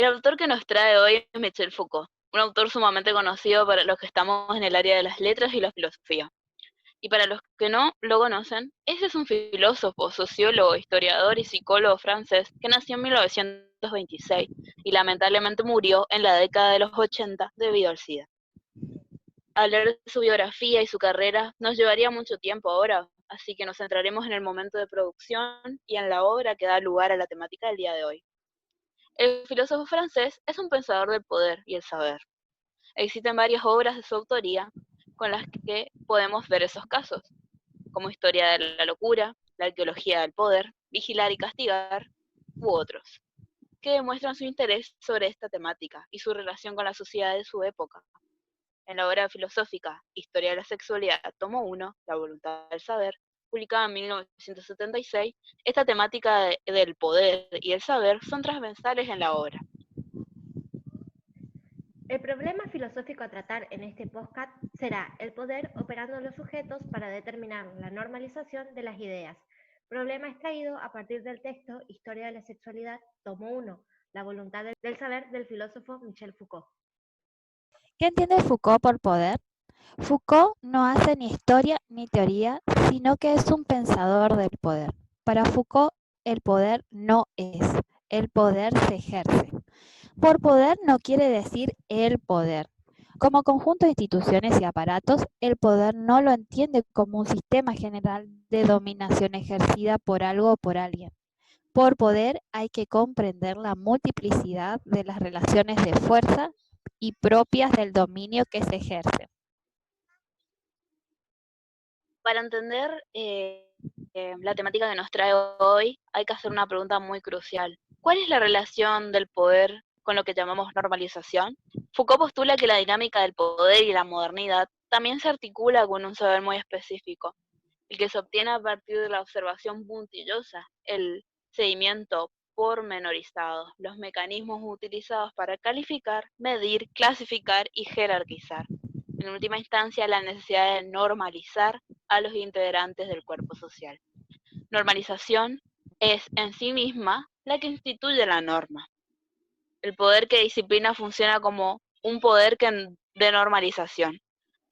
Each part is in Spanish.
El autor que nos trae hoy es Michel Foucault, un autor sumamente conocido para los que estamos en el área de las letras y la filosofía. Y para los que no lo conocen, ese es un filósofo, sociólogo, historiador y psicólogo francés que nació en 1926 y lamentablemente murió en la década de los 80 debido al SIDA. Hablar de su biografía y su carrera nos llevaría mucho tiempo ahora, así que nos centraremos en el momento de producción y en la obra que da lugar a la temática del día de hoy. El filósofo francés es un pensador del poder y el saber. Existen varias obras de su autoría con las que podemos ver esos casos, como Historia de la locura, La arqueología del poder, Vigilar y castigar, u otros, que demuestran su interés sobre esta temática y su relación con la sociedad de su época. En la obra filosófica Historia de la sexualidad, tomo 1, La voluntad del saber, publicada en 1976, esta temática del poder y el saber son transversales en la obra. El problema filosófico a tratar en este podcast será el poder operando en los sujetos para determinar la normalización de las ideas. Problema extraído a partir del texto Historia de la sexualidad, tomo 1, La voluntad del saber del filósofo Michel Foucault. ¿Qué entiende Foucault por poder? Foucault no hace ni historia ni teoría, sino que es un pensador del poder. Para Foucault, el poder no es, el poder se ejerce. Por poder no quiere decir el poder. Como conjunto de instituciones y aparatos, el poder no lo entiende como un sistema general de dominación ejercida por algo o por alguien. Por poder hay que comprender la multiplicidad de las relaciones de fuerza y propias del dominio que se ejerce. Para entender la temática que nos trae hoy, hay que hacer una pregunta muy crucial. ¿Cuál es la relación del poder con lo que llamamos normalización? Foucault postula que la dinámica del poder y la modernidad también se articula con un saber muy específico, el que se obtiene a partir de la observación puntillosa, el seguimiento pormenorizado, los mecanismos utilizados para calificar, medir, clasificar y jerarquizar. En última instancia, la necesidad de normalizar a los integrantes del cuerpo social. Normalización es en sí misma la que instituye la norma. El poder que disciplina funciona como un poder de normalización,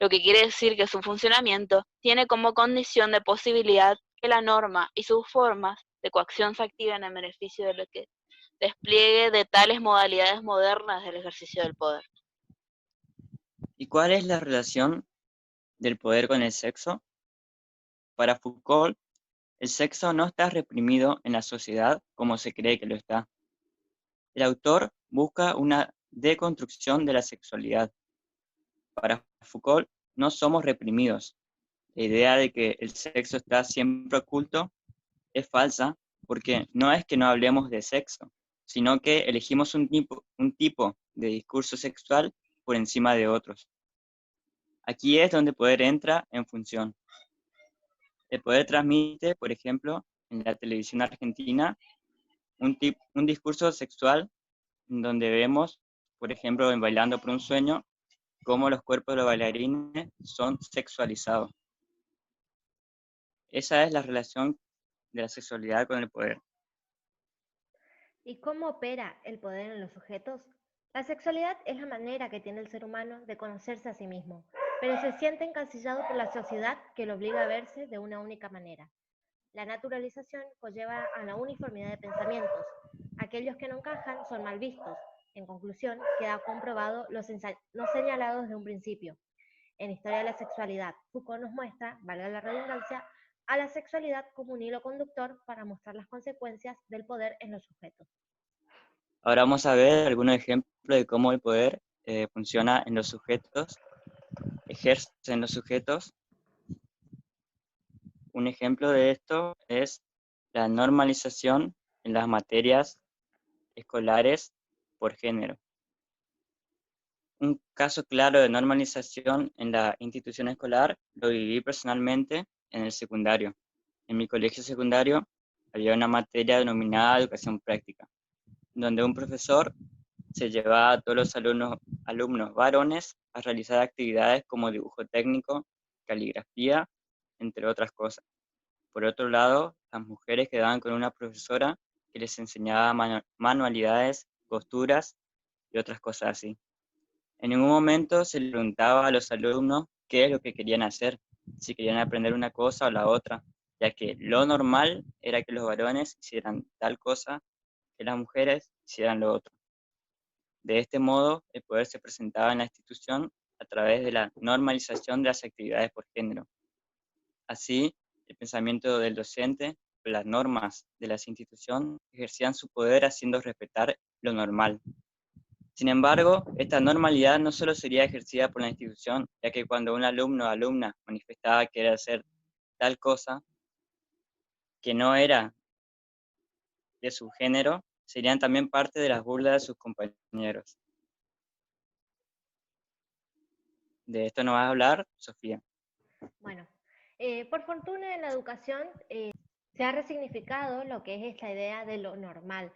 lo que quiere decir que su funcionamiento tiene como condición de posibilidad que la norma y sus formas de coacción se activen en beneficio de lo que despliegue de tales modalidades modernas del ejercicio del poder. ¿Y cuál es la relación del poder con el sexo? Para Foucault, el sexo no está reprimido en la sociedad como se cree que lo está. El autor busca una deconstrucción de la sexualidad. Para Foucault, no somos reprimidos. La idea de que el sexo está siempre oculto es falsa porque no es que no hablemos de sexo, sino que elegimos un tipo de discurso sexual por encima de otros. Aquí es donde el poder entra en función. El poder transmite, por ejemplo, en la televisión argentina, un discurso sexual en donde vemos, por ejemplo, en Bailando por un Sueño, cómo los cuerpos de los bailarines son sexualizados. Esa es la relación de la sexualidad con el poder. ¿Y cómo opera el poder en los sujetos? La sexualidad es la manera que tiene el ser humano de conocerse a sí mismo, pero se siente encasillado por la sociedad que lo obliga a verse de una única manera. La naturalización conlleva a la uniformidad de pensamientos. Aquellos que no encajan son mal vistos. En conclusión, queda comprobado lo señalado desde un principio. En Historia de la sexualidad, Foucault nos muestra, valga la redundancia, a la sexualidad como un hilo conductor para mostrar las consecuencias del poder en los sujetos. Ahora vamos a ver algunos ejemplos de cómo el poder funciona en los sujetos, ejerce en los sujetos. Un ejemplo de esto es la normalización en las materias escolares por género. Un caso claro de normalización en la institución escolar lo viví personalmente en el secundario. En mi colegio secundario había una materia denominada educación práctica, donde un profesor se llevaba a todos los alumnos varones a realizar actividades como dibujo técnico, caligrafía, entre otras cosas. Por otro lado, las mujeres quedaban con una profesora que les enseñaba manualidades costuras y otras cosas así. En ningún momento se le preguntaba a los alumnos qué es lo que querían hacer, si querían aprender una cosa o la otra, ya que lo normal era que los varones hicieran tal cosa, que las mujeres hicieran lo otro. De este modo, el poder se presentaba en la institución a través de la normalización de las actividades por género. Así, el pensamiento del docente, las normas de las instituciones, ejercían su poder haciendo respetar lo normal. Sin embargo, esta normalidad no solo sería ejercida por la institución, ya que cuando un alumno o alumna manifestaba querer hacer tal cosa que no era de su género, serían también parte de las burlas de sus compañeros. De esto nos va a hablar Sofía. Bueno, por fortuna en la educación se ha resignificado lo que es esta idea de lo normal.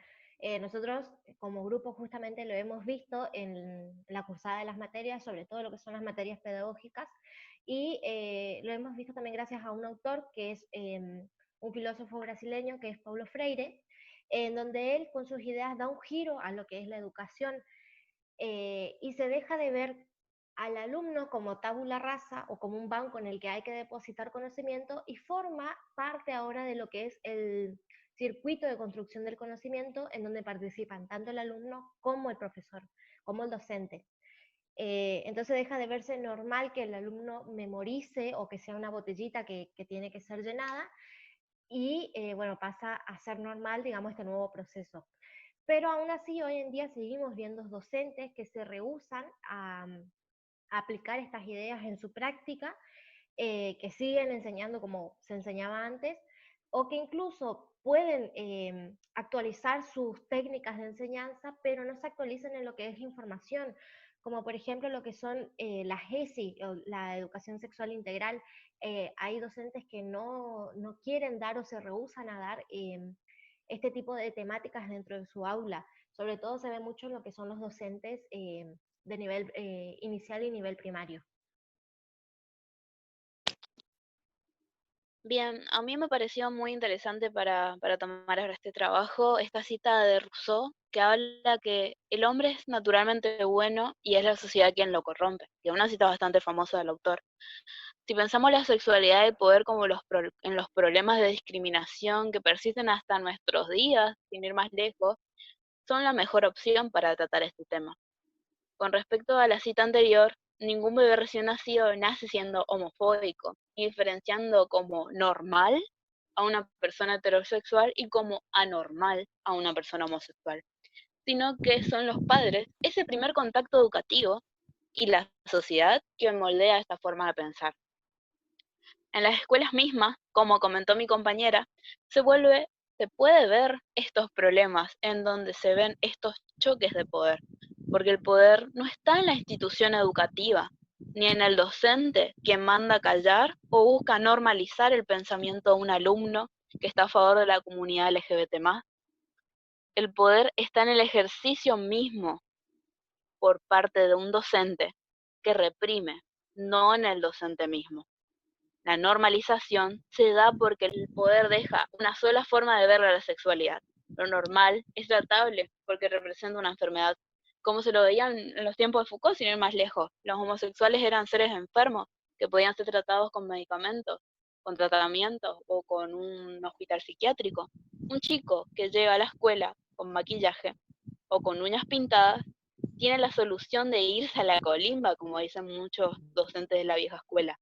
Nosotros como grupo justamente lo hemos visto en la cursada de las materias, sobre todo lo que son las materias pedagógicas, y lo hemos visto también gracias a un autor que es un filósofo brasileño, que es Paulo Freire, en donde él con sus ideas da un giro a lo que es la educación y se deja de ver al alumno como tabula rasa o como un banco en el que hay que depositar conocimiento y forma parte ahora de lo que es el circuito de construcción del conocimiento en donde participan tanto el alumno como el profesor, como el docente. Entonces deja de verse normal que el alumno memorice o que sea una botellita que tiene que ser llenada y bueno, pasa a ser normal, digamos, este nuevo proceso. Pero aún así, hoy en día seguimos viendo docentes que se rehúsan a aplicar estas ideas en su práctica, que siguen enseñando como se enseñaba antes, o que incluso pueden actualizar sus técnicas de enseñanza, pero no se actualizan en lo que es la información, como por ejemplo lo que son las ESI, o la educación sexual integral. Hay docentes que no quieren dar o se rehúsan a dar este tipo de temáticas dentro de su aula. Sobre todo se ve mucho en lo que son los docentes de nivel inicial y nivel primario. Bien, a mí me pareció muy interesante para tomar ahora este trabajo esta cita de Rousseau que habla que el hombre es naturalmente bueno y es la sociedad quien lo corrompe, que es una cita bastante famosa del autor. Si pensamos la sexualidad y el poder como en los problemas de discriminación que persisten hasta nuestros días, sin ir más lejos, son la mejor opción para tratar este tema. Con respecto a la cita anterior, ningún bebé recién nacido nace siendo homofóbico, y diferenciando como normal a una persona heterosexual y como anormal a una persona homosexual, sino que son los padres, ese primer contacto educativo y la sociedad que moldea esta forma de pensar. En las escuelas mismas, como comentó mi compañera, se puede ver estos problemas en donde se ven estos choques de poder, porque el poder no está en la institución educativa, ni en el docente quien manda callar o busca normalizar el pensamiento de un alumno que está a favor de la comunidad LGBT+. El poder está en el ejercicio mismo por parte de un docente que reprime, no en el docente mismo. La normalización se da porque el poder deja una sola forma de ver la sexualidad. Lo normal es tratable porque representa una enfermedad, como se lo veían en los tiempos de Foucault, sin ir más lejos. Los homosexuales eran seres enfermos que podían ser tratados con medicamentos, con tratamientos o con un hospital psiquiátrico. Un chico que llega a la escuela con maquillaje o con uñas pintadas tiene la solución de irse a la colimba, como dicen muchos docentes de la vieja escuela.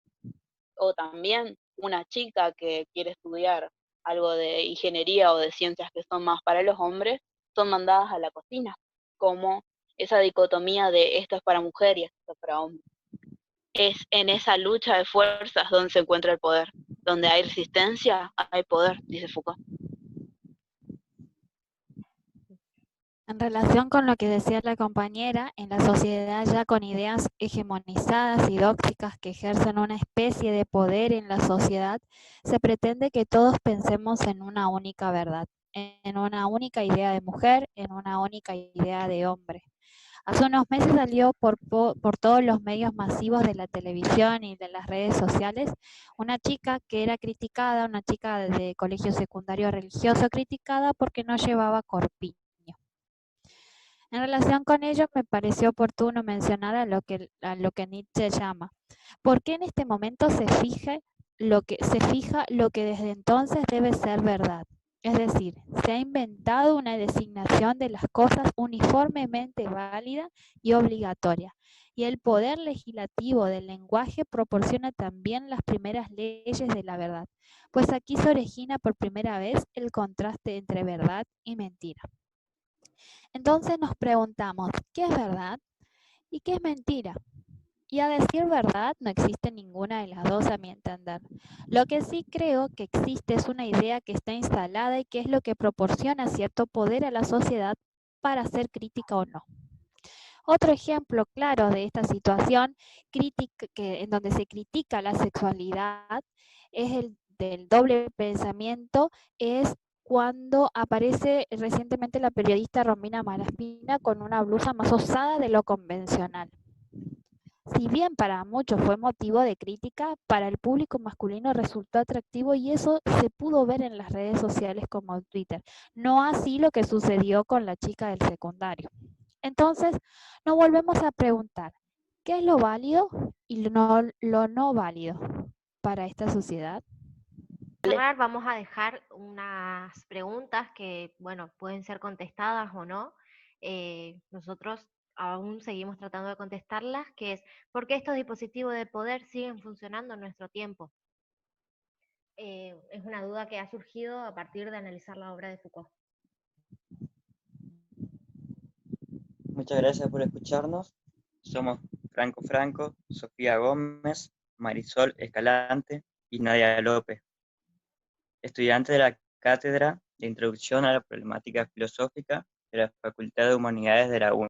O también una chica que quiere estudiar algo de ingeniería o de ciencias que son más para los hombres, son mandadas a la cocina, como esa dicotomía de esto es para mujer y esto es para hombre. Es en esa lucha de fuerzas donde se encuentra el poder. Donde hay resistencia, hay poder, dice Foucault. En relación con lo que decía la compañera, en la sociedad ya con ideas hegemonizadas y dóxicas que ejercen una especie de poder en la sociedad, se pretende que todos pensemos en una única verdad, en una única idea de mujer, en una única idea de hombre. Hace unos meses salió por todos los medios masivos de la televisión y de las redes sociales una chica que era criticada, una chica de colegio secundario religioso criticada porque no llevaba corpiño. En relación con ello, me pareció oportuno mencionar a lo que Nietzsche llama: ¿por qué en este momento se fija lo que desde entonces debe ser verdad? Es decir, se ha inventado una designación de las cosas uniformemente válida y obligatoria, y el poder legislativo del lenguaje proporciona también las primeras leyes de la verdad, pues aquí se origina por primera vez el contraste entre verdad y mentira. Entonces nos preguntamos, ¿qué es verdad y qué es mentira? Y a decir verdad, no existe ninguna de las dos a mi entender. Lo que sí creo que existe es una idea que está instalada y que es lo que proporciona cierto poder a la sociedad para ser crítica o no. Otro ejemplo claro de esta situación en donde se critica la sexualidad es el del doble pensamiento, es cuando aparece recientemente la periodista Romina Malaspina con una blusa más osada de lo convencional. Si bien para muchos fue motivo de crítica, para el público masculino resultó atractivo y eso se pudo ver en las redes sociales como Twitter. No así lo que sucedió con la chica del secundario. Entonces, nos volvemos a preguntar, ¿qué es lo válido y lo no válido para esta sociedad? Para cerrar, vamos a dejar unas preguntas que, bueno, pueden ser contestadas o no. Nosotros aún seguimos tratando de contestarlas, que es, ¿por qué estos dispositivos de poder siguen funcionando en nuestro tiempo? Es una duda que ha surgido a partir de analizar la obra de Foucault. Muchas gracias por escucharnos. Somos Franco, Sofía Gómez, Marisol Escalante y Nadia López, estudiantes de la Cátedra de Introducción a la Problemática Filosófica de la Facultad de Humanidades de la UNE.